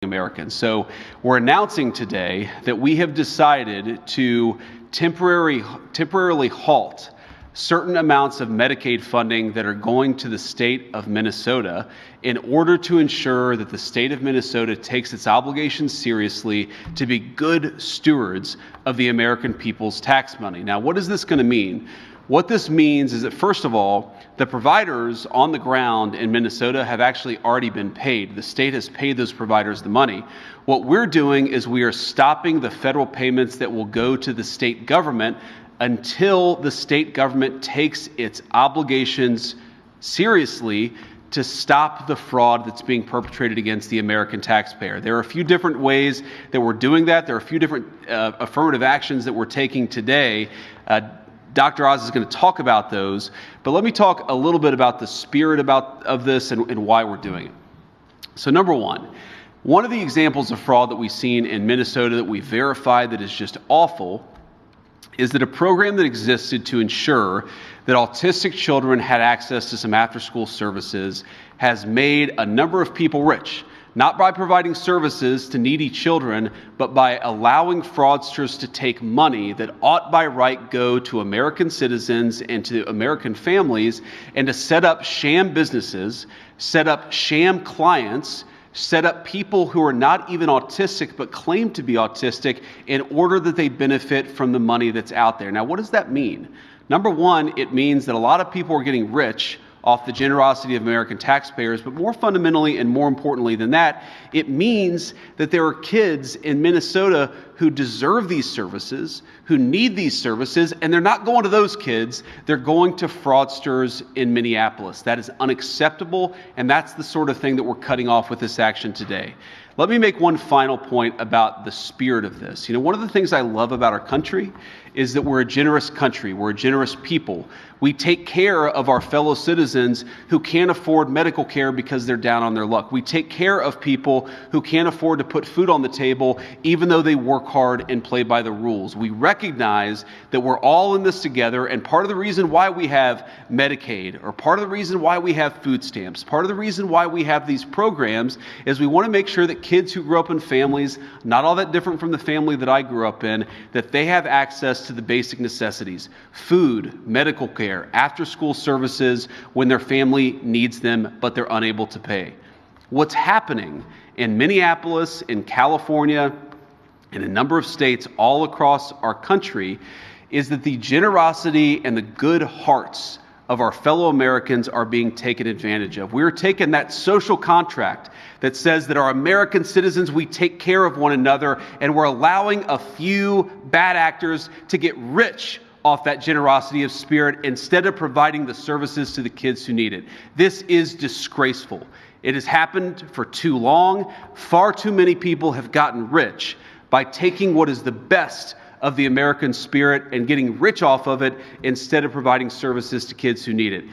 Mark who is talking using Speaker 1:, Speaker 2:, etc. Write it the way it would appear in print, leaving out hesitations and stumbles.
Speaker 1: Americans. So we're announcing today that we have decided to temporarily halt certain amounts of Medicaid funding that are going to the state of Minnesota in order to ensure that the state of Minnesota takes its obligations seriously to be good stewards of the American people's tax money. Now, what is this going to mean? What this means is that, first of all, the providers on the ground in Minnesota have actually already been paid. The state has paid those providers the money. What we're doing is we are stopping the federal payments that will go to the state government until the state government takes its obligations seriously to stop the fraud that's being perpetrated against the American taxpayer. There are a few different ways that we're doing that. There are a few different affirmative actions that we're taking today. Dr. Oz is going to talk about those, but let me talk a little bit about the spirit of this and why we're doing it. So number one of the examples of fraud that we've seen in Minnesota that we verified that is just awful is that a program that existed to ensure that autistic children had access to some after-school services has made a number of people rich, not by providing services to needy children, but by allowing fraudsters to take money that ought by right go to American citizens and to American families and to set up sham businesses, set up sham clients, set up people who are not even autistic but claim to be autistic in order that they benefit from the money that's out there. Now, what does that mean? Number one, it means that a lot of people are getting rich off the generosity of American taxpayers, but more fundamentally and more importantly than that, it means that there are kids in Minnesota who deserve these services, who need these services, and they're not going to those kids, they're going to fraudsters in Minneapolis. That is unacceptable, and that's the sort of thing that we're cutting off with this action today. Let me make one final point about the spirit of this. You know, one of the things I love about our country is that we're a generous country. We're a generous people. We take care of our fellow citizens who can't afford medical care because they're down on their luck. We take care of people who can't afford to put food on the table even though they work hard and play by the rules. We recognize that we're all in this together, and part of the reason why we have Medicaid, or part of the reason why we have food stamps, part of the reason why we have these programs is we want to make sure that kids who grew up in families not all that different from the family that I grew up in, that they have access to the basic necessities: food, medical care, after-school services when their family needs them but they're unable to pay. What's happening in Minneapolis, in California, in a number of states all across our country is that the generosity and the good hearts of our fellow Americans are being taken advantage of. We're taking that social contract that says that our American citizens, we take care of one another, and we're allowing a few bad actors to get rich off that generosity of spirit instead of providing the services to the kids who need it. This is disgraceful. It has happened for too long. Far too many people have gotten rich by taking what is the best of the American spirit and getting rich off of it instead of providing services to kids who need it.